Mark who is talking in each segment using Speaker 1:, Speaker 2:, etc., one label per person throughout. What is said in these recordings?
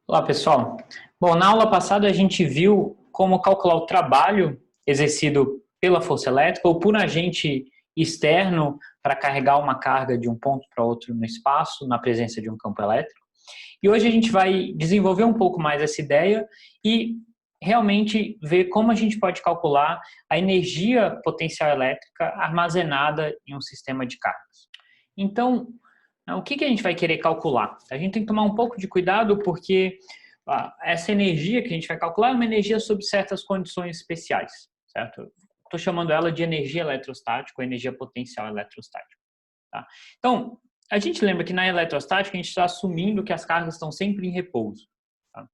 Speaker 1: Olá, pessoal. Bom, na aula passada a gente viu como calcular o trabalho exercido pela força elétrica ou por um agente externo para carregar uma carga de um ponto para outro no espaço, na presença de um campo elétrico. E hoje a gente vai desenvolver um pouco mais essa ideia e realmente ver como a gente pode calcular a energia potencial elétrica armazenada em um sistema de cargas. Então, o que a gente vai querer calcular? A gente tem que tomar um pouco de cuidado porque essa energia que a gente vai calcular é uma energia sob certas condições especiais, certo? Estou chamando ela de energia eletrostática ou energia potencial eletrostática. Tá? Então, a gente lembra que na eletrostática a gente está assumindo que as cargas estão sempre em repouso. Tá?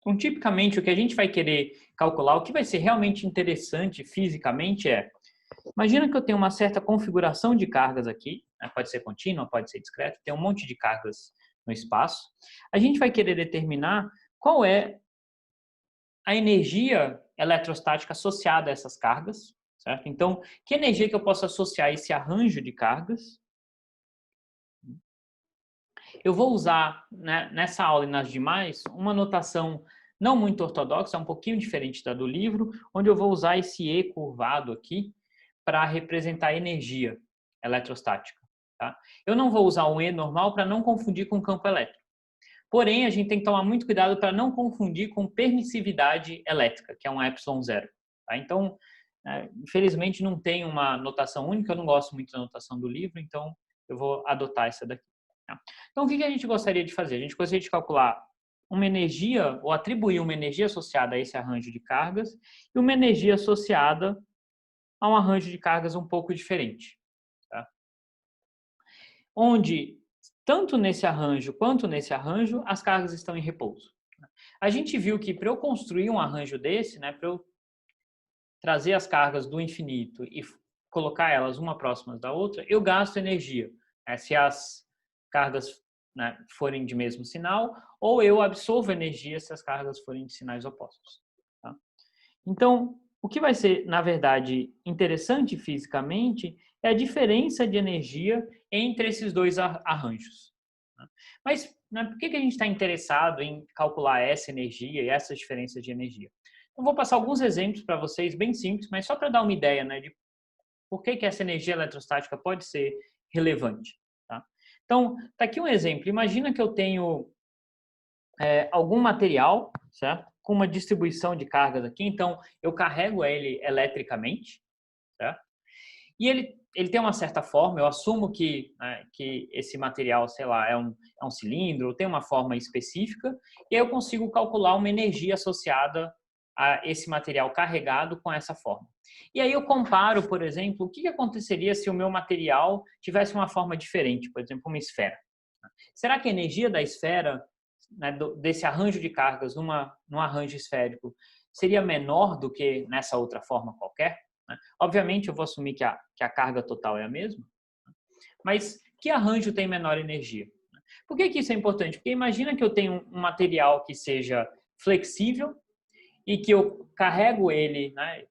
Speaker 1: Então, tipicamente, o que a gente vai querer calcular, o que vai ser realmente interessante fisicamente imagina que eu tenho uma certa configuração de cargas aqui, né? Pode ser contínua, pode ser discreta, tem um monte de cargas no espaço. A gente vai querer determinar qual é a energia eletrostática associada a essas cargas, certo? Então, que energia que eu posso associar a esse arranjo de cargas? Eu vou usar, né, nessa aula e nas demais uma notação não muito ortodoxa, um pouquinho diferente da do livro, onde eu vou usar esse E curvado aqui para representar energia eletrostática. Tá? Eu não vou usar um E normal para não confundir com campo elétrico. Porém, a gente tem que tomar muito cuidado para não confundir com permissividade elétrica, que é um epsilon zero. Tá? Então, infelizmente não tem uma notação única, eu não gosto muito da notação do livro, então eu vou adotar essa daqui. Tá? Então, o que a gente gostaria de fazer? A gente gostaria de calcular uma energia, ou atribuir uma energia associada a esse arranjo de cargas, e uma energia associada a um arranjo de cargas um pouco diferente. Tá? Onde, tanto nesse arranjo quanto nesse arranjo, as cargas estão em repouso. A gente viu que para eu construir um arranjo desse, né, para eu trazer as cargas do infinito e colocar elas uma próxima da outra, eu gasto energia. Se as cargas, né, forem de mesmo sinal, ou eu absorvo energia se as cargas forem de sinais opostos. Tá? Então, o que vai ser, na verdade, interessante fisicamente é a diferença de energia entre esses dois arranjos. Mas, né, por que a gente está interessado em calcular essa energia e essas diferenças de energia? Eu vou passar alguns exemplos para vocês, bem simples, mas só para dar uma ideia, né, de por que essa energia eletrostática pode ser relevante. Tá? Então, está aqui um exemplo. Imagina que eu tenho algum material, certo? Com uma distribuição de cargas aqui, então eu carrego ele eletricamente, certo? E ele tem uma certa forma, eu assumo que esse material, sei lá, é um cilindro, tem uma forma específica, e aí eu consigo calcular uma energia associada a esse material carregado com essa forma. E aí eu comparo, por exemplo, o que aconteceria se o meu material tivesse uma forma diferente, por exemplo, uma esfera. Será que a energia da esfera, né, desse arranjo de cargas num arranjo esférico, seria menor do que nessa outra forma qualquer? Né? Obviamente, eu vou assumir que a carga total é a mesma, mas que arranjo tem menor energia? Por que isso é importante? Porque imagina que eu tenho um material que seja flexível e que eu carrego ele, né,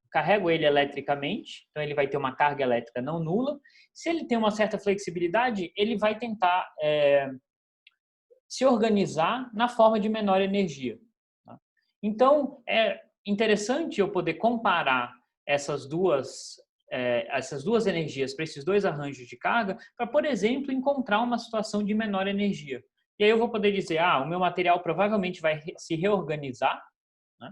Speaker 1: carrego ele eletricamente, então ele vai ter uma carga elétrica não nula. Se ele tem uma certa flexibilidade, ele vai tentar se organizar na forma de menor energia. Tá? Então, é interessante eu poder comparar essas duas energias para esses dois arranjos de carga para, por exemplo, encontrar uma situação de menor energia. E aí eu vou poder dizer, o meu material provavelmente vai se reorganizar, né,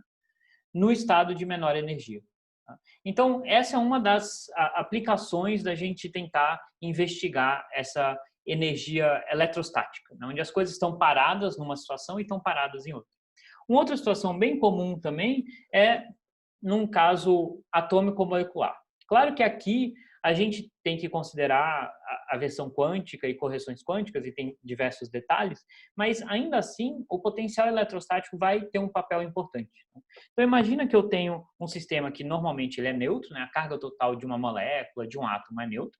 Speaker 1: no estado de menor energia. Tá? Então, essa é uma das aplicações da gente tentar investigar essa energia eletrostática, né, onde as coisas estão paradas numa situação e estão paradas em outra. Uma outra situação bem comum também é num caso atômico-molecular. Claro que aqui a gente tem que considerar a versão quântica e correções quânticas, e tem diversos detalhes, mas ainda assim o potencial eletrostático vai ter um papel importante. Então imagina que eu tenho um sistema que normalmente ele é neutro, né? A carga total de uma molécula, de um átomo é neutra,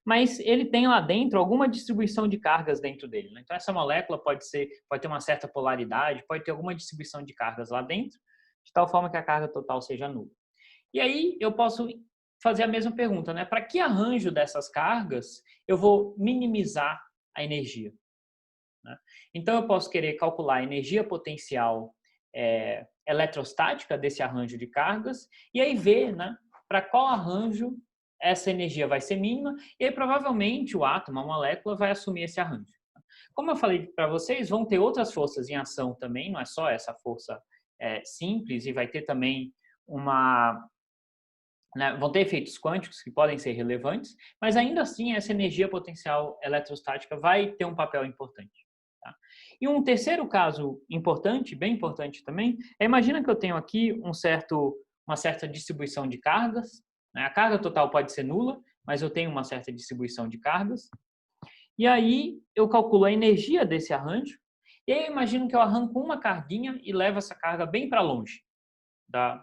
Speaker 1: mas ele tem lá dentro alguma distribuição de cargas dentro dele. Né? Então essa molécula pode ter uma certa polaridade, pode ter alguma distribuição de cargas lá dentro, de tal forma que a carga total seja nula. E aí eu posso fazer a mesma pergunta, né? Para que arranjo dessas cargas eu vou minimizar a energia? né? Então, eu posso querer calcular a energia potencial eletrostática desse arranjo de cargas e aí ver, né, para qual arranjo essa energia vai ser mínima e aí provavelmente o átomo, a molécula, vai assumir esse arranjo. Como eu falei para vocês, vão ter outras forças em ação também, não é só essa força simples, e vai ter também vão ter efeitos quânticos que podem ser relevantes, mas ainda assim essa energia potencial eletrostática vai ter um papel importante. Tá? E um terceiro caso importante, bem importante também, imagina que eu tenho aqui uma certa distribuição de cargas, né? A carga total pode ser nula, mas eu tenho uma certa distribuição de cargas, e aí eu calculo a energia desse arranjo, e aí eu imagino que eu arranco uma carguinha e levo essa carga bem para longe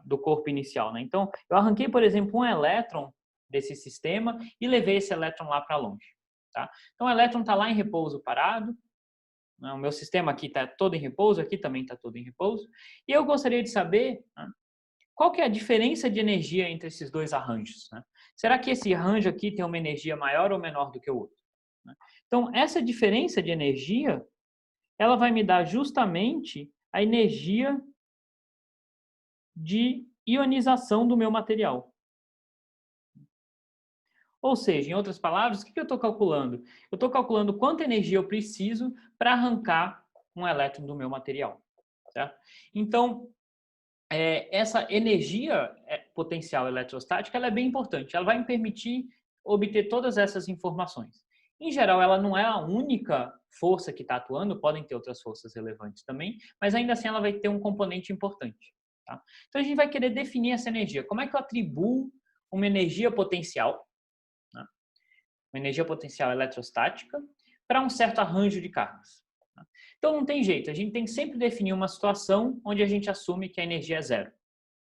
Speaker 1: do corpo inicial, né? Então, eu arranquei, por exemplo, um elétron desse sistema e levei esse elétron lá para longe, tá? Então, o elétron está lá em repouso parado, né? O meu sistema aqui está todo em repouso, aqui também está todo em repouso, e eu gostaria de saber, né, qual que é a diferença de energia entre esses dois arranjos, né? Será que esse arranjo aqui tem uma energia maior ou menor do que o outro, né? Então, essa diferença de energia, ela vai me dar justamente a energia de ionização do meu material. Ou seja, em outras palavras, o que eu estou calculando? Eu estou calculando quanta energia eu preciso para arrancar um elétron do meu material. Certo? Então, essa energia potencial eletrostática ela é bem importante. Ela vai me permitir obter todas essas informações. Em geral, ela não é a única força que está atuando, podem ter outras forças relevantes também, mas ainda assim ela vai ter um componente importante. Tá? Então, a gente vai querer definir essa energia. Como é que eu atribuo uma energia potencial, né, uma energia potencial eletrostática, para um certo arranjo de cargas? Tá? Então, não tem jeito. A gente tem que sempre definir uma situação onde a gente assume que a energia é zero.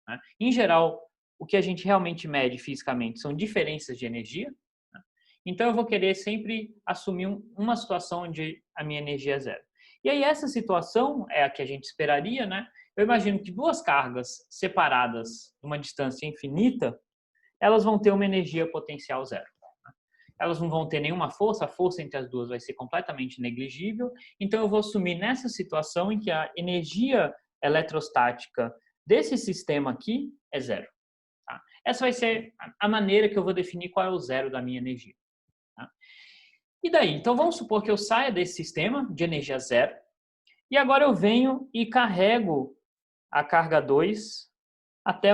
Speaker 1: Né? Em geral, o que a gente realmente mede fisicamente são diferenças de energia. Né? Então, eu vou querer sempre assumir uma situação onde a minha energia é zero. E aí, essa situação é a que a gente esperaria, né? Eu imagino que duas cargas separadas numa distância infinita, elas vão ter uma energia potencial zero. Né? Elas não vão ter nenhuma força, a força entre as duas vai ser completamente negligível. Então, eu vou assumir nessa situação em que a energia eletrostática desse sistema aqui é zero. Tá? Essa vai ser a maneira que eu vou definir qual é o zero da minha energia. Tá? E daí? Então, vamos supor que eu saia desse sistema de energia zero e agora eu venho e carrego a carga 2 até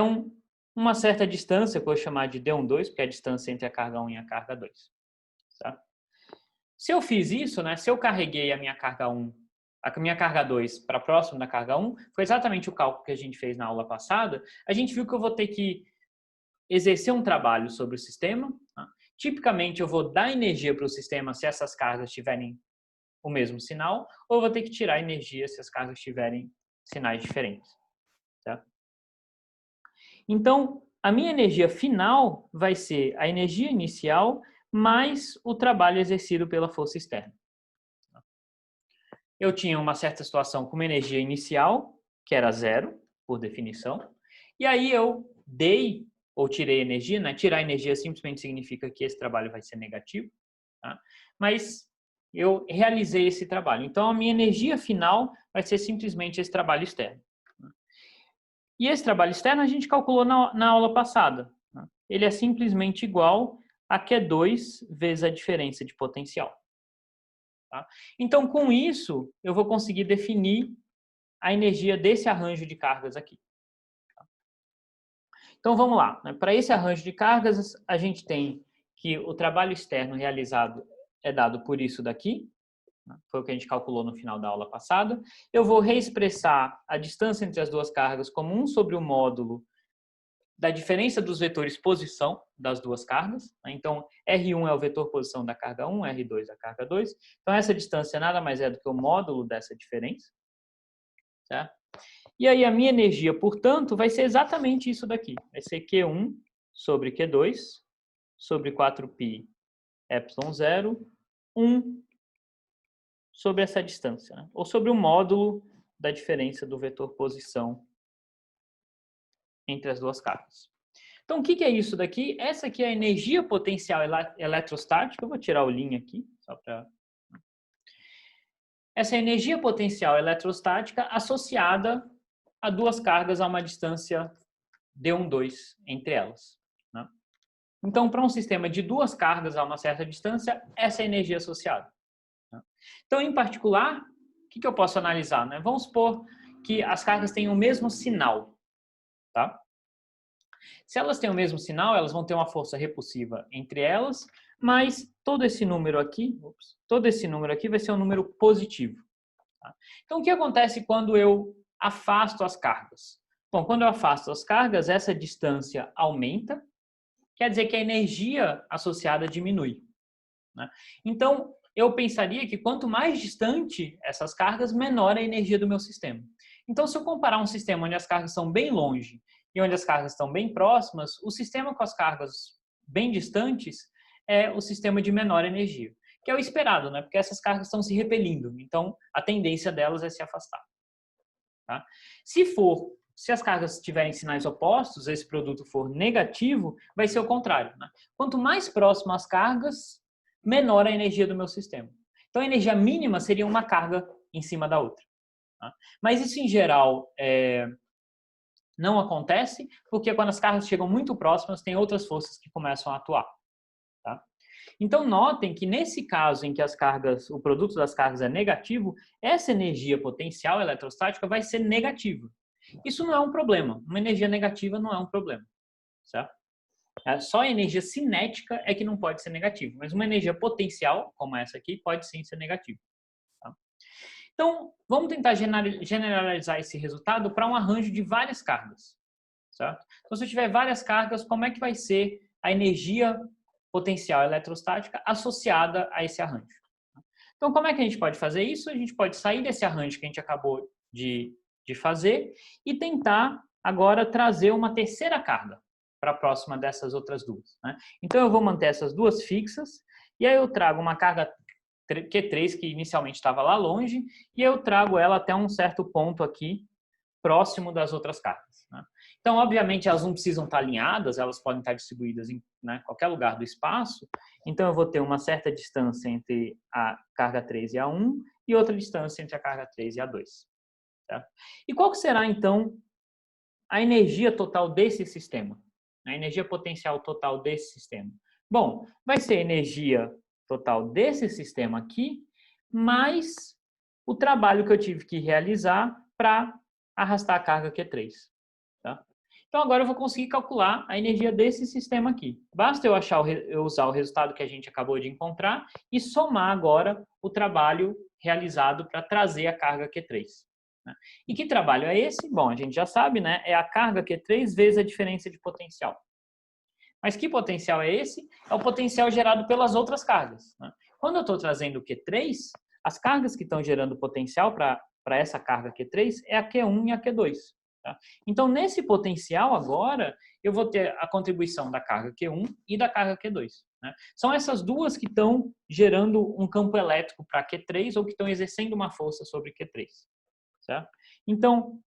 Speaker 1: uma certa distância, que eu vou chamar de D12, porque é a distância entre a carga 1 e a carga 2. Tá? Se eu fiz isso, né, se eu carreguei a minha carga 2 para próximo da carga 1, foi exatamente o cálculo que a gente fez na aula passada, a gente viu que eu vou ter que exercer um trabalho sobre o sistema. Tá? Tipicamente, eu vou dar energia para o sistema se essas cargas tiverem o mesmo sinal, ou eu vou ter que tirar energia se as cargas tiverem sinais diferentes. Tá? Então, a minha energia final vai ser a energia inicial mais o trabalho exercido pela força externa. Eu tinha uma certa situação com uma energia inicial, que era zero, por definição, e aí eu dei ou tirei energia, né? Tirar energia simplesmente significa que esse trabalho vai ser negativo, tá? Mas eu realizei esse trabalho. Então, a minha energia final vai ser simplesmente esse trabalho externo. E esse trabalho externo a gente calculou na aula passada. Né? Ele é simplesmente igual a Q2 vezes a diferença de potencial. Tá? Então, com isso, eu vou conseguir definir a energia desse arranjo de cargas aqui. Tá? Então, vamos lá. Né? Para esse arranjo de cargas, a gente tem que o trabalho externo realizado é dado por isso daqui. Foi o que a gente calculou no final da aula passada. Eu vou reexpressar a distância entre as duas cargas como 1 sobre o módulo da diferença dos vetores posição das duas cargas. Então, R1 é o vetor posição da carga 1, R2 da carga 2. Então, essa distância nada mais é do que o módulo dessa diferença. Certo? E aí, a minha energia, portanto, vai ser exatamente isso daqui. Vai ser Q1 sobre Q2 sobre 4π epsilon 0, 1 sobre essa distância, né? Ou sobre o módulo da diferença do vetor posição entre as duas cargas. Então, o que é isso daqui? Essa aqui é a energia potencial eletrostática. Eu vou tirar o linha aqui, só para... essa energia potencial eletrostática associada a duas cargas a uma distância d12 entre elas. Né? Então, para um sistema de duas cargas a uma certa distância, essa é a energia associada. Né? Então, em particular, o que eu posso analisar? Né? Vamos supor que as cargas tenham o mesmo sinal. Tá? Se elas têm o mesmo sinal, elas vão ter uma força repulsiva entre elas, mas todo esse número aqui vai ser um número positivo. Tá? Então, o que acontece quando eu afasto as cargas? Bom, quando eu afasto as cargas, essa distância aumenta, quer dizer que a energia associada diminui. Né? Então, eu pensaria que quanto mais distante essas cargas, menor a energia do meu sistema. Então, se eu comparar um sistema onde as cargas são bem longe e onde as cargas estão bem próximas, o sistema com as cargas bem distantes é o sistema de menor energia, que é o esperado, né? Porque essas cargas estão se repelindo, então a tendência delas é se afastar. Tá? Se as cargas tiverem sinais opostos, esse produto for negativo, vai ser o contrário. Né? Quanto mais próximo as cargas, menor a energia do meu sistema. Então, a energia mínima seria uma carga em cima da outra. Tá? Mas isso, em geral, não acontece, porque quando as cargas chegam muito próximas, tem outras forças que começam a atuar. Tá? Então, notem que nesse caso em que o produto das cargas é negativo, essa energia potencial eletrostática vai ser negativa. Isso não é um problema. Uma energia negativa não é um problema. Certo? Só a energia cinética é que não pode ser negativa, mas uma energia potencial, como essa aqui, pode sim ser negativa. Tá? Então, vamos tentar generalizar esse resultado para um arranjo de várias cargas. Certo? Então, se eu tiver várias cargas, como é que vai ser a energia potencial eletrostática associada a esse arranjo? Então, como é que a gente pode fazer isso? A gente pode sair desse arranjo que a gente acabou de fazer e tentar agora trazer uma terceira carga para a próxima dessas outras duas. Né? Então, eu vou manter essas duas fixas e aí eu trago uma carga Q3 que inicialmente estava lá longe e eu trago ela até um certo ponto aqui próximo das outras cargas. Né? Então, obviamente, elas não precisam estar alinhadas, elas podem estar distribuídas em qualquer lugar do espaço. Então, eu vou ter uma certa distância entre a carga 3 e a 1 e outra distância entre a carga 3 e a 2. Tá? E qual que será, então, a energia total desse sistema? A energia potencial total desse sistema? Bom, vai ser a energia total desse sistema aqui, mais o trabalho que eu tive que realizar para arrastar a carga Q3. Tá? Então, agora eu vou conseguir calcular a energia desse sistema aqui. Basta eu usar o resultado que a gente acabou de encontrar e somar agora o trabalho realizado para trazer a carga Q3. Né? E que trabalho é esse? Bom, a gente já sabe, né? É a carga Q3 vezes a diferença de potencial. Mas que potencial é esse? É o potencial gerado pelas outras cargas. Né? Quando eu estou trazendo o Q3, as cargas que estão gerando potencial para essa carga Q3 é a Q1 e a Q2. Tá? Então, nesse potencial agora, eu vou ter a contribuição da carga Q1 e da carga Q2. Né? São essas duas que estão gerando um campo elétrico para Q3 ou que estão exercendo uma força sobre Q3. Certo? Então,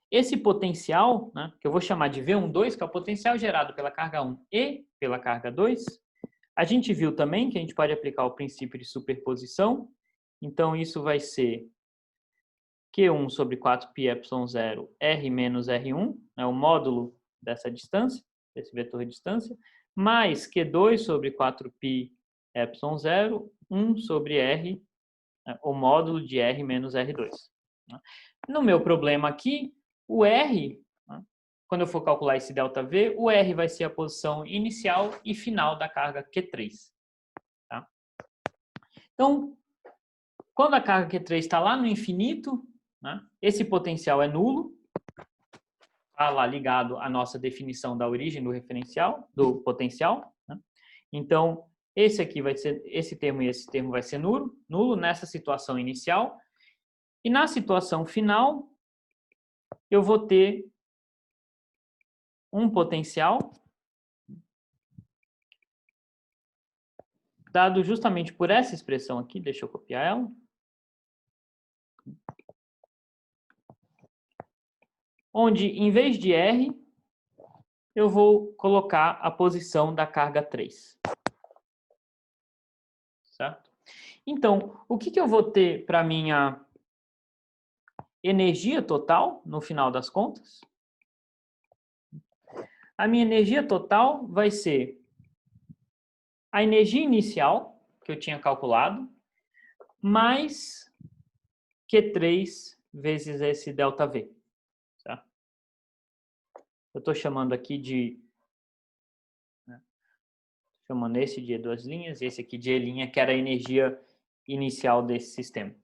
Speaker 1: esse potencial, né, que eu vou chamar de V12, que é o potencial gerado pela carga 1 e pela carga 2, a gente viu também que a gente pode aplicar o princípio de superposição. Então, isso vai ser Q1 sobre 4πε0 R menos R1, é o módulo dessa distância, desse vetor de distância, mais Q2 sobre 4πε0, 1 sobre R, o módulo de R menos R2. No meu problema aqui, o R, quando eu for calcular esse ΔV, o R vai ser a posição inicial e final da carga Q3. Tá? Então, quando a carga Q3 está lá no infinito, né, esse potencial é nulo, está lá ligado à nossa definição da origem do referencial, do potencial. Né? Então, esse termo e esse termo vai ser nulo nessa situação inicial. E na situação final, eu vou ter um potencial dado justamente por essa expressão aqui, deixa eu copiar ela. Onde, em vez de R, eu vou colocar a posição da carga 3. Certo? Então, o que eu vou ter para minha energia total, no final das contas? A minha energia total vai ser a energia inicial, que eu tinha calculado, mais Q3 vezes esse ΔV. Tá? Eu estou chamando aqui de... chamando esse de duas linhas e esse aqui de E', que era a energia inicial desse sistema.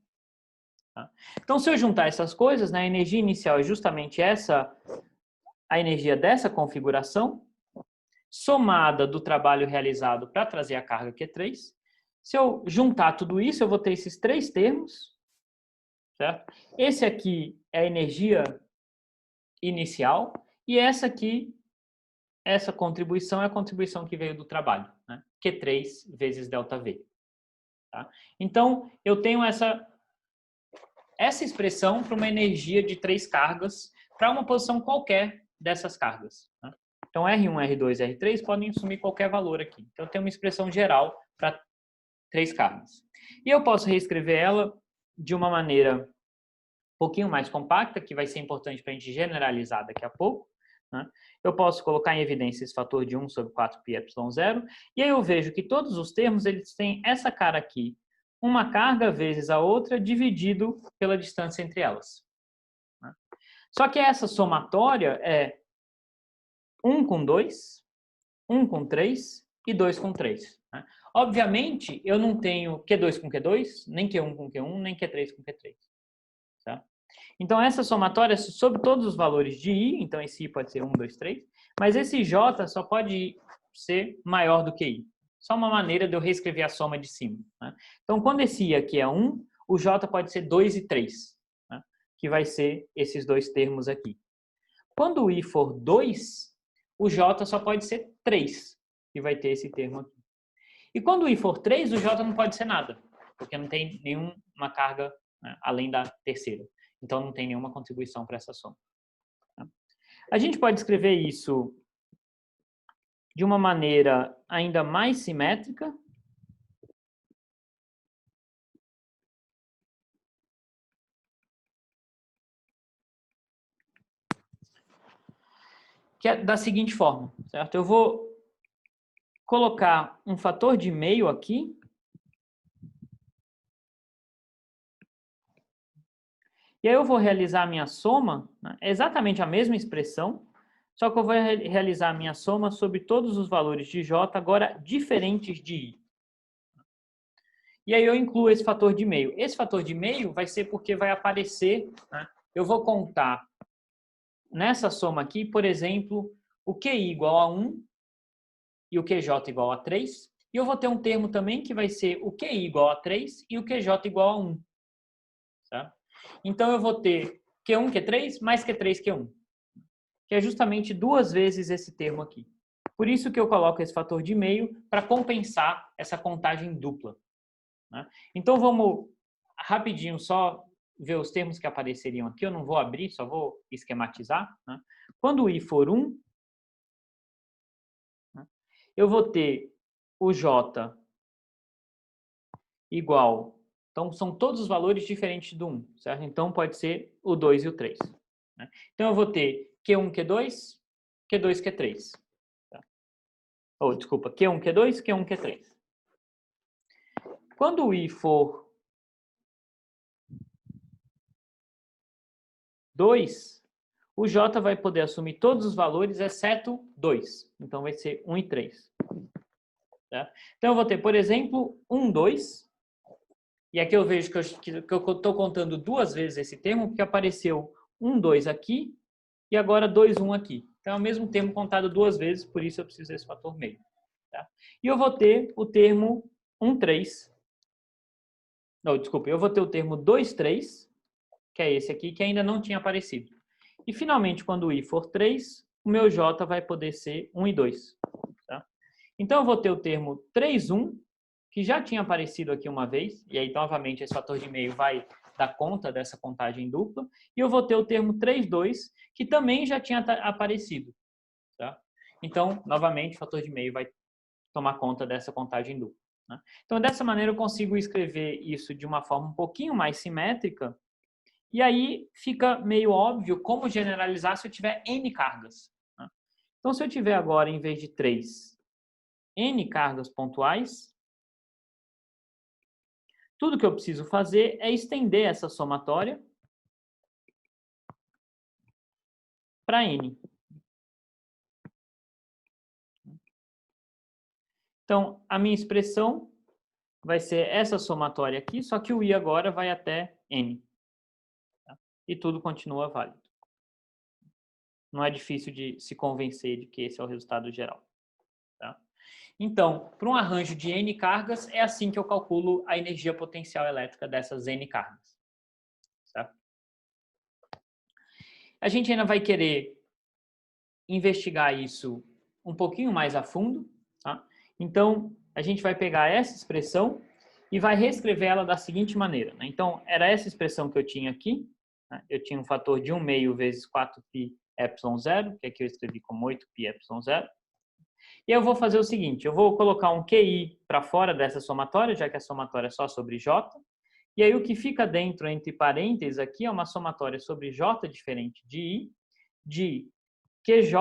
Speaker 1: Tá? Então, se eu juntar essas coisas, né, a energia inicial é justamente essa, a energia dessa configuração, somada do trabalho realizado para trazer a carga Q3. Se eu juntar tudo isso, eu vou ter esses três termos. Certo? Esse aqui é a energia inicial e essa aqui, essa contribuição é a contribuição que veio do trabalho, né? Q3 vezes ΔV. Tá? Então, eu tenho essa expressão para uma energia de 3 cargas para uma posição qualquer dessas cargas. Né? Então, R1, R2 e R3 podem assumir qualquer valor aqui. Então, eu tenho uma expressão geral para 3 cargas. E eu posso reescrever ela de uma maneira um pouquinho mais compacta, que vai ser importante para a gente generalizar daqui a pouco. Né? Eu posso colocar em evidência esse fator de 1 sobre 4πε0, e aí eu vejo que todos os termos eles têm essa cara aqui, uma carga vezes a outra, dividido pela distância entre elas. Né? Só que essa somatória é 1 com 2, 1 com 3 e 2 com 3. Né? Obviamente, eu não tenho Q2 com Q2, nem Q1 com Q1, nem Q3 com Q3. Tá? Então, essa somatória é sobre todos os valores de I, então esse I pode ser 1, 2, 3, mas esse J só pode ser maior do que I. Só uma maneira de eu reescrever a soma de cima. Né? Então, quando esse I aqui é 1, o J pode ser 2 e 3, né? Que vai ser esses dois termos aqui. Quando o I for 2, o J só pode ser 3, que vai ter esse termo aqui. E quando o I for 3, o J não pode ser nada, porque não tem nenhuma carga, né, além da terceira. Então, não tem nenhuma contribuição para essa soma. A gente pode escrever isso de uma maneira ainda mais simétrica. Que é da seguinte forma, certo? Eu vou colocar um fator de meio aqui. E aí eu vou realizar a minha soma, né? É exatamente a mesma expressão, só que eu vou realizar a minha soma sobre todos os valores de J, agora diferentes de I. E aí eu incluo esse fator de meio. Esse fator de meio vai ser porque vai aparecer, né? Eu vou contar nessa soma aqui, por exemplo, o QI igual a 1 e o QJ igual a 3. E eu vou ter um termo também que vai ser o QI igual a 3 e o QJ igual a 1. Tá? Então, eu vou ter Q1, Q3 mais Q3, Q1. Que é justamente 2 vezes esse termo aqui. Por isso que eu coloco esse fator de meio para compensar essa contagem dupla. Né? Então, vamos rapidinho só ver os termos que apareceriam aqui. Eu não vou abrir, só vou esquematizar. Né? Quando o I for 1, né, eu vou ter o J igual... Então, são todos os valores diferentes do 1, certo? Então, pode ser o 2 e o 3. Né? Então, eu vou ter Q1, Q2, Q2, Q3. Tá? Ou, desculpa, Q1, Q2, Q1, Q3. Quando o I for 2, o J vai poder assumir todos os valores, exceto 2. Então, vai ser 1 e 3. Tá? Então, eu vou ter, por exemplo, 1, 2. E aqui eu vejo que eu estou contando 2 vezes esse termo, porque apareceu 1, 2 aqui e agora 2, 1 aqui. Então, é o mesmo termo contado 2 vezes, por isso eu preciso desse fator meio. Tá? E eu vou ter o termo 1, 3. Não, desculpa, eu vou ter o termo 2, 3, que é esse aqui, que ainda não tinha aparecido. E, finalmente, quando o I for 3, o meu J vai poder ser 1 e 2. Tá? Então, eu vou ter o termo 3, 1, que já tinha aparecido aqui uma vez, e aí, novamente, esse fator de meio vai dar conta dessa contagem dupla, e eu vou ter o termo 3, 2, que também já tinha aparecido. Tá? Então, novamente, o fator de meio vai tomar conta dessa contagem dupla. né? Então, dessa maneira, eu consigo escrever isso de uma forma um pouquinho mais simétrica, e aí fica meio óbvio como generalizar se eu tiver N cargas, né? Então, se eu tiver agora, em vez de 3, N cargas pontuais, tudo que eu preciso fazer é estender essa somatória para N. Então, a minha expressão vai ser essa somatória aqui, só que o I agora vai até N. Tá? E tudo continua válido. Não é difícil de se convencer de que esse é o resultado geral. Tá? Então, para um arranjo de N cargas, é assim que eu calculo a energia potencial elétrica dessas N cargas. Certo? A gente ainda vai querer investigar isso um pouquinho mais a fundo. Tá? Então, a gente vai pegar essa expressão e vai reescrever ela da seguinte maneira, né? Então, era essa expressão que eu tinha aqui, né? Eu tinha um fator de 1 meio vezes 4π epsilon zero, que aqui eu escrevi como 8π epsilon zero. E eu vou fazer o seguinte, eu vou colocar um QI para fora dessa somatória, já que a somatória é só sobre J, e aí o que fica dentro, entre parênteses, aqui é uma somatória sobre J diferente de I, de QJ,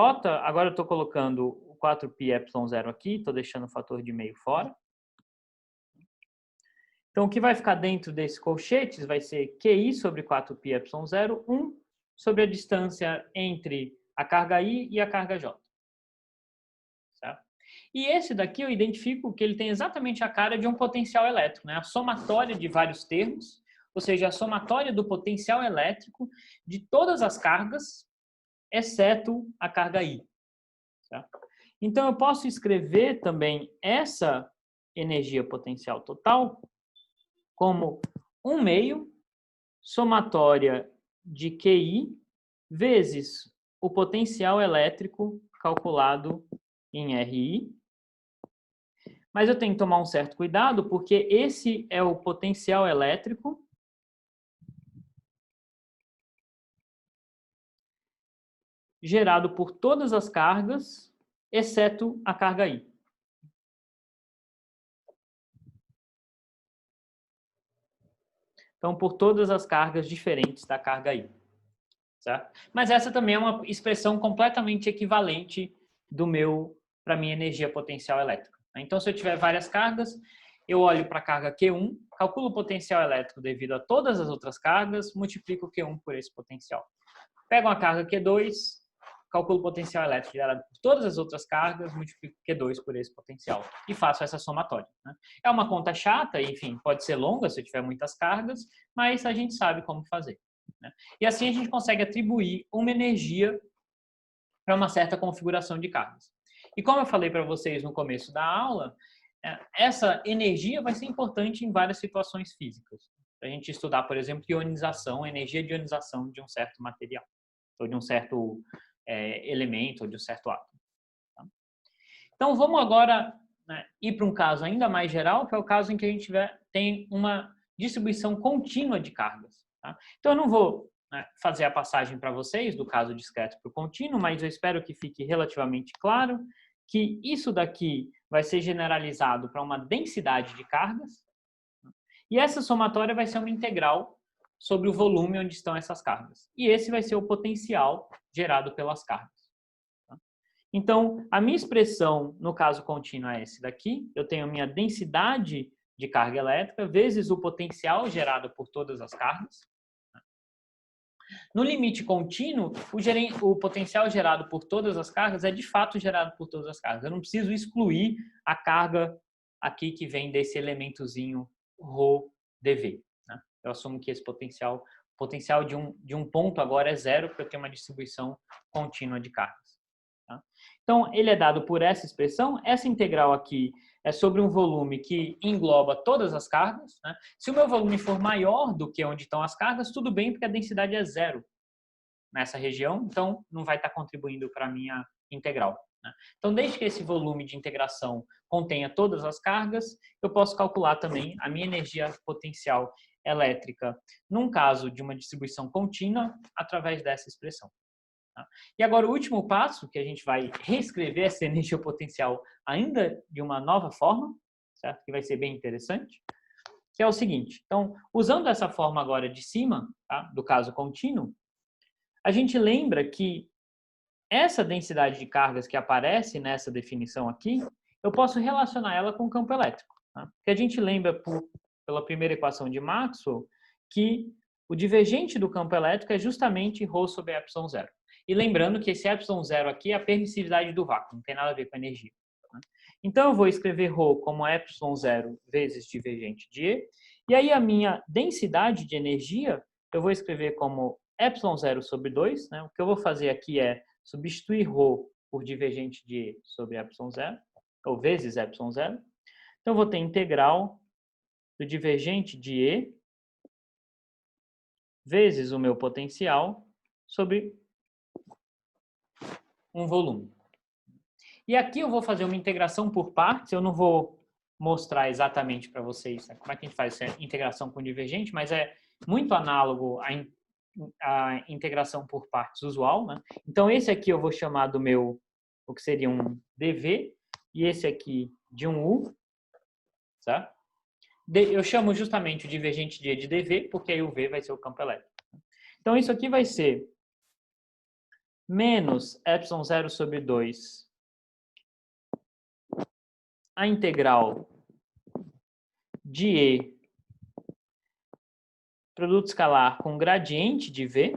Speaker 1: agora eu estou colocando o 4π epsilon zero aqui, estou deixando o fator de meio fora. Então, o que vai ficar dentro desses colchetes vai ser QI sobre 4π epsilon zero, 1 sobre a distância entre a carga I e a carga J. Certo? E esse daqui eu identifico que ele tem exatamente a cara de um potencial elétrico, né? A somatória de vários termos, ou seja, a somatória do potencial elétrico de todas as cargas, exceto a carga I. Certo? Então, eu posso escrever também essa energia potencial total como 1 meio somatória de QI vezes o potencial elétrico calculado em RI. Mas eu tenho que tomar um certo cuidado, porque esse é o potencial elétrico gerado por todas as cargas, exceto a carga I. Então, por todas as cargas diferentes da carga I. Certo? Mas essa também é uma expressão completamente equivalente para a minha energia potencial elétrica. Então, se eu tiver várias cargas, eu olho para a carga Q1, calculo o potencial elétrico devido a todas as outras cargas, multiplico o Q1 por esse potencial. Pego uma carga Q2, calculo o potencial elétrico gerado por todas as outras cargas, multiplico Q2 por esse potencial e faço essa somatória. Né? É uma conta chata, enfim, pode ser longa se eu tiver muitas cargas, mas a gente sabe como fazer. Né? E assim a gente consegue atribuir uma energia para uma certa configuração de cargas. E como eu falei para vocês no começo da aula, essa energia vai ser importante em várias situações físicas. A gente estudar, por exemplo, ionização, energia de ionização de um certo material, ou de um certo elemento, ou de um certo átomo. Tá? Então, vamos agora, né, ir para um caso ainda mais geral, que é o caso em que a gente tem uma distribuição contínua de cargas. Tá? Então, eu não vou, né, fazer a passagem para vocês do caso discreto para o contínuo, mas eu espero que fique relativamente claro que isso daqui vai ser generalizado para uma densidade de cargas, e essa somatória vai ser uma integral sobre o volume onde estão essas cargas. E esse vai ser o potencial gerado pelas cargas. Então, a minha expressão no caso contínuo é esse daqui. Eu tenho a minha densidade de carga elétrica vezes o potencial gerado por todas as cargas. No limite contínuo, o potencial gerado por todas as cargas é de fato gerado por todas as cargas. Eu não preciso excluir a carga aqui que vem desse elementozinho ρdV. Né? Eu assumo que esse potencial de um ponto agora é zero, porque eu tenho uma distribuição contínua de cargas. Tá? Então, ele é dado por essa expressão. Essa integral aqui é sobre um volume que engloba todas as cargas. Né? Se o meu volume for maior do que onde estão as cargas, tudo bem, porque a densidade é zero nessa região, então não vai estar contribuindo para a minha integral. Né? Então, desde que esse volume de integração contenha todas as cargas, eu posso calcular também a minha energia potencial elétrica, num caso de uma distribuição contínua, através dessa expressão. Tá? E agora o último passo, que a gente vai reescrever essa energia potencial ainda de uma nova forma, certo? Que vai ser bem interessante, que é o seguinte. Então, usando essa forma agora de cima, tá? Do caso contínuo, a gente lembra que essa densidade de cargas que aparece nessa definição aqui, eu posso relacionar ela com o campo elétrico. Tá? Porque a gente lembra, pela primeira equação de Maxwell, que o divergente do campo elétrico é justamente ρ sobre ε0. E lembrando que esse ε0 aqui é a permissividade do vácuo, não tem nada a ver com a energia. Tá? Então, eu vou escrever ρ como ε0 vezes divergente de E, e aí a minha densidade de energia, eu vou escrever como ε0 sobre 2. Né? O que eu vou fazer aqui é substituir ρ por divergente de E sobre ε0, ou vezes ε0. Então, eu vou ter integral do divergente de E vezes o meu potencial sobre um volume. E aqui eu vou fazer uma integração por partes, eu não vou mostrar exatamente para vocês, né, como é que a gente faz essa integração com divergente, mas é muito análogo à integração por partes usual. Né? Então, esse aqui eu vou chamar do meu, o que seria um dV, e esse aqui de um U, tá? Eu chamo justamente o divergente de E de dV, porque aí o V vai ser o campo elétrico. Então, isso aqui vai ser menos ε0 sobre 2 a integral de E produto escalar com gradiente de V,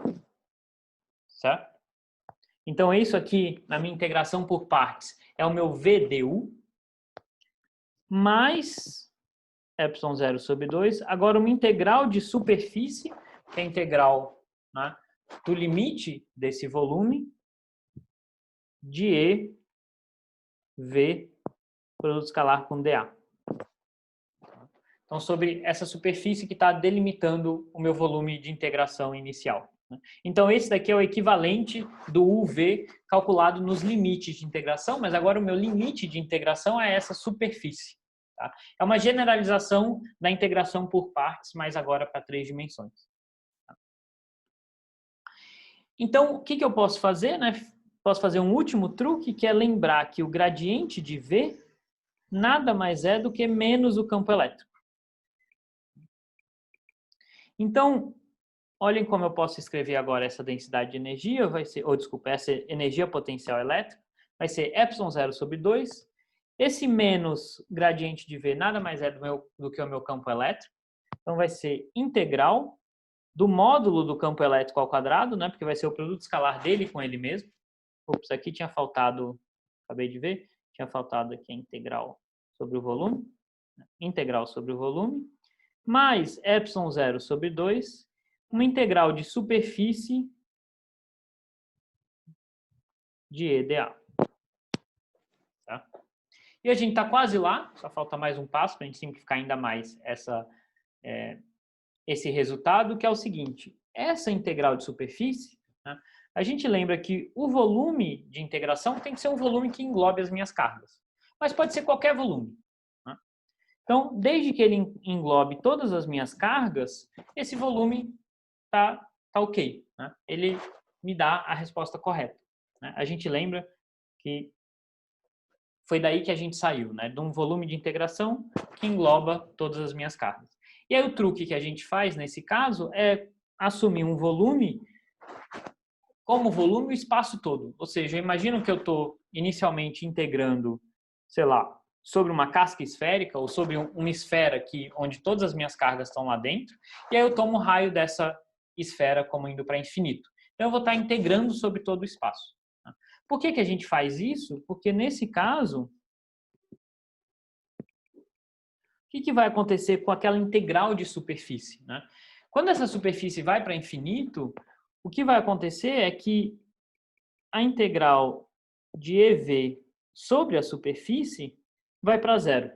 Speaker 1: certo? Então, isso aqui, na minha integração por partes, é o meu VDU, mais ε0 sobre 2. Agora, uma integral de superfície, que é a integral, né, do limite desse volume, de E, V, produto escalar com dA. Então, sobre essa superfície que está delimitando o meu volume de integração inicial. Então, esse daqui é o equivalente do UV calculado nos limites de integração, mas agora o meu limite de integração é essa superfície. Tá? É uma generalização da integração por partes, mas agora para 3 dimensões. Tá? Então, o que eu posso fazer? Né? Posso fazer um último truque, que é lembrar que o gradiente de V nada mais é do que menos o campo elétrico. Então, olhem como eu posso escrever agora essa densidade de energia, vai ser, desculpa, essa energia potencial elétrica, vai ser ε0 sobre 2. Esse menos gradiente de V nada mais é do que o meu campo elétrico. Então, vai ser integral do módulo do campo elétrico ao quadrado, né? Porque vai ser o produto escalar dele com ele mesmo. Ops, aqui tinha faltado, acabei de ver, tinha faltado aqui a integral sobre o volume. Integral sobre o volume. Mais ε0 sobre 2, uma integral de superfície de EDA. Tá? E a gente está quase lá, só falta mais um passo para a gente simplificar ainda mais esse resultado, que é o seguinte: essa integral de superfície, né, a gente lembra que o volume de integração tem que ser um volume que englobe as minhas cargas, mas pode ser qualquer volume. Né? Então, desde que ele englobe todas as minhas cargas, esse volume tá ok. Né? Ele me dá a resposta correta. Né? A gente lembra que foi daí que a gente saiu, né? De um volume de integração que engloba todas as minhas cargas. E aí o truque que a gente faz nesse caso é assumir um volume como volume o espaço todo. Ou seja, eu imagino que eu estou inicialmente integrando, sei lá, sobre uma casca esférica ou sobre uma esfera aqui, onde todas as minhas cargas estão lá dentro, e aí eu tomo o raio dessa esfera como indo para infinito. Então, eu vou estar integrando sobre todo o espaço. Por que a gente faz isso? Porque, nesse caso, o que vai acontecer com aquela integral de superfície? Né? Quando essa superfície vai para infinito, o que vai acontecer é que a integral de EV sobre a superfície vai para zero.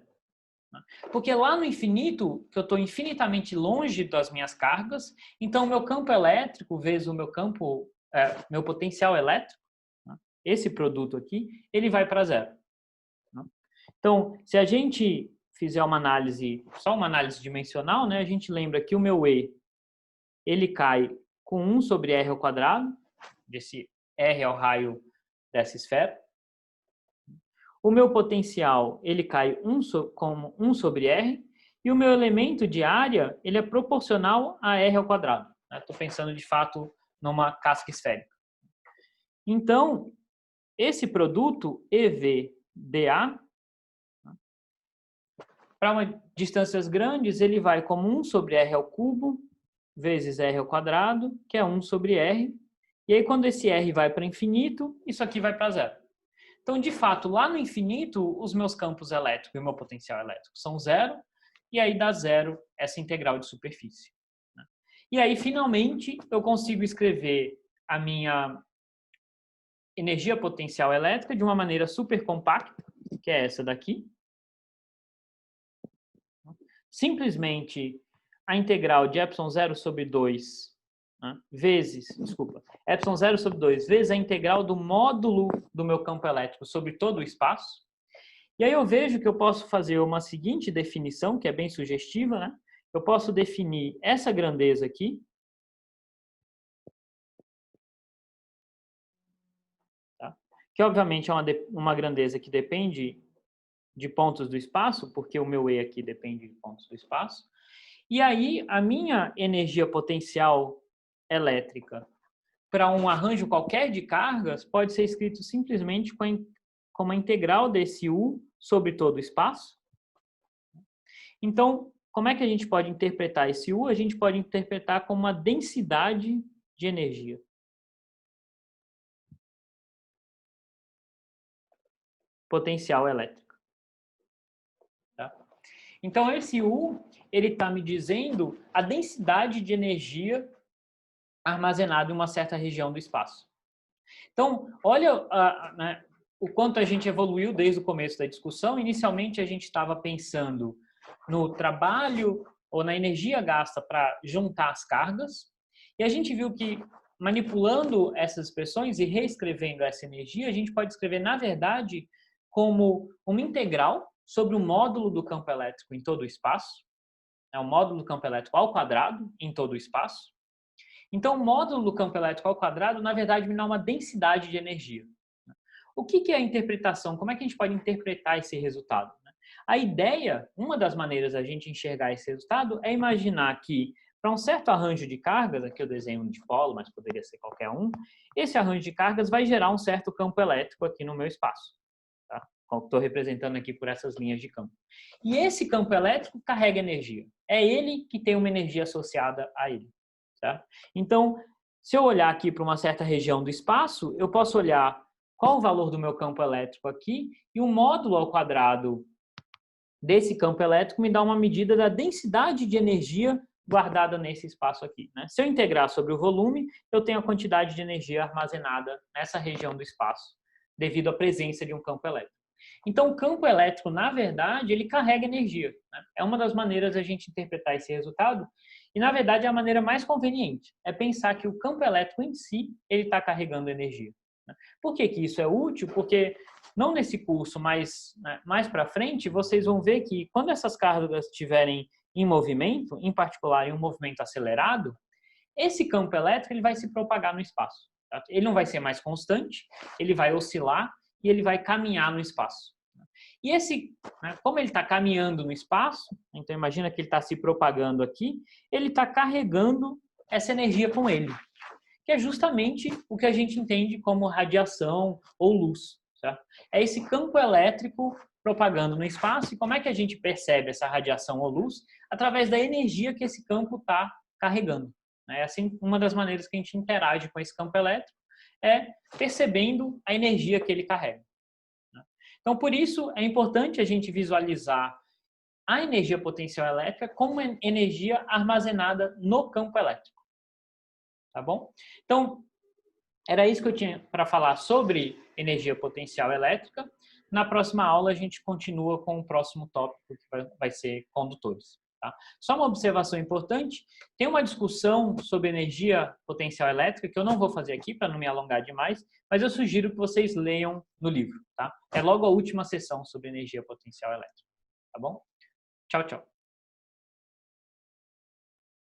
Speaker 1: Porque lá no infinito, que eu estou infinitamente longe das minhas cargas, então o meu campo elétrico vezes o meu campo, meu potencial elétrico, esse produto aqui, ele vai para zero. Então, se a gente fizer uma análise, só uma análise dimensional, né, a gente lembra que o meu E, ele cai com 1 sobre R ao quadrado, desse R é o raio dessa esfera. o meu potencial ele cai como 1 sobre R, e o meu elemento de área ele é proporcional a R ao quadrado. Estou pensando, de fato, numa casca esférica. Então, esse produto EVdA, para distâncias grandes, ele vai como 1 sobre R ao cubo, vezes R ao quadrado, que é 1 sobre R. E aí, quando esse R vai para infinito, isso aqui vai para zero. Então, de fato, lá no infinito, os meus campos elétricos e o meu potencial elétrico são zero, e aí dá zero essa integral de superfície. E aí, finalmente, eu consigo escrever a minha energia potencial elétrica de uma maneira super compacta, que é essa daqui. Simplesmente a integral de epsilon 0 sobre 2 epsilon 0 sobre 2 vezes a integral do módulo do meu campo elétrico sobre todo o espaço. E aí eu vejo que eu posso fazer uma seguinte definição, que é bem sugestiva, né? Eu posso definir essa grandeza aqui, tá? Que obviamente é uma grandeza que depende de pontos do espaço, porque o meu E aqui depende de pontos do espaço. E aí a minha energia potencial elétrica para um arranjo qualquer de cargas pode ser escrito simplesmente como a integral desse U sobre todo o espaço. Então, como é que a gente pode interpretar esse U? A gente pode interpretar como uma densidade de energia. Potencial elétrico. Tá? Então, esse U, ele está me dizendo a densidade de energia armazenada em uma certa região do espaço. Então, olha né, o quanto a gente evoluiu desde o começo da discussão. Inicialmente, a gente estava pensando no trabalho ou na energia gasta para juntar as cargas, e a gente viu que, manipulando essas expressões e reescrevendo essa energia, a gente pode escrever, na verdade, como uma integral sobre o módulo do campo elétrico em todo o espaço, o módulo do campo elétrico ao quadrado em todo o espaço. Então, o módulo do campo elétrico ao quadrado, na verdade, me dá uma densidade de energia. O que é a interpretação? Como é que a gente pode interpretar esse resultado? A ideia, uma das maneiras da gente enxergar esse resultado é imaginar que, para um certo arranjo de cargas, aqui eu desenho um dipolo, mas poderia ser qualquer um, esse arranjo de cargas vai gerar um certo campo elétrico aqui no meu espaço. Tá? Estou representando aqui por essas linhas de campo. E esse campo elétrico carrega energia. É ele que tem uma energia associada a ele. Tá? Então, se eu olhar aqui para uma certa região do espaço, eu posso olhar qual o valor do meu campo elétrico aqui, e o módulo ao quadrado desse campo elétrico me dá uma medida da densidade de energia guardada nesse espaço aqui. Né? Se eu integrar sobre o volume, eu tenho a quantidade de energia armazenada nessa região do espaço, devido à presença de um campo elétrico. Então, o campo elétrico, na verdade, ele carrega energia. Né? É uma das maneiras da gente interpretar esse resultado, e, na verdade, é a maneira mais conveniente. É pensar que o campo elétrico em si, ele está carregando energia. Né? Por que isso é útil? Porque, não nesse curso, mas mais para frente, vocês vão ver que quando essas cargas estiverem em movimento, em particular em um movimento acelerado, esse campo elétrico ele vai se propagar no espaço. Tá? Ele não vai ser mais constante, ele vai oscilar e ele vai caminhar no espaço. E como ele está caminhando no espaço, então imagina que ele está se propagando aqui, ele está carregando essa energia com ele, que é justamente o que a gente entende como radiação ou luz. Certo? É esse campo elétrico propagando no espaço, e como é que a gente percebe essa radiação ou luz? Através da energia que esse campo está carregando. É assim, uma das maneiras que a gente interage com esse campo elétrico é percebendo a energia que ele carrega. Então, por isso, é importante a gente visualizar a energia potencial elétrica como energia armazenada no campo elétrico. Tá bom? Então, era isso que eu tinha para falar sobre energia potencial elétrica. Na próxima aula, a gente continua com o próximo tópico, que vai ser condutores. Tá? Só uma observação importante, tem uma discussão sobre energia potencial elétrica, que eu não vou fazer aqui para não me alongar demais, mas eu sugiro que vocês leiam no livro. Tá? É logo a última sessão sobre energia potencial elétrica. Tá bom? Tchau, tchau.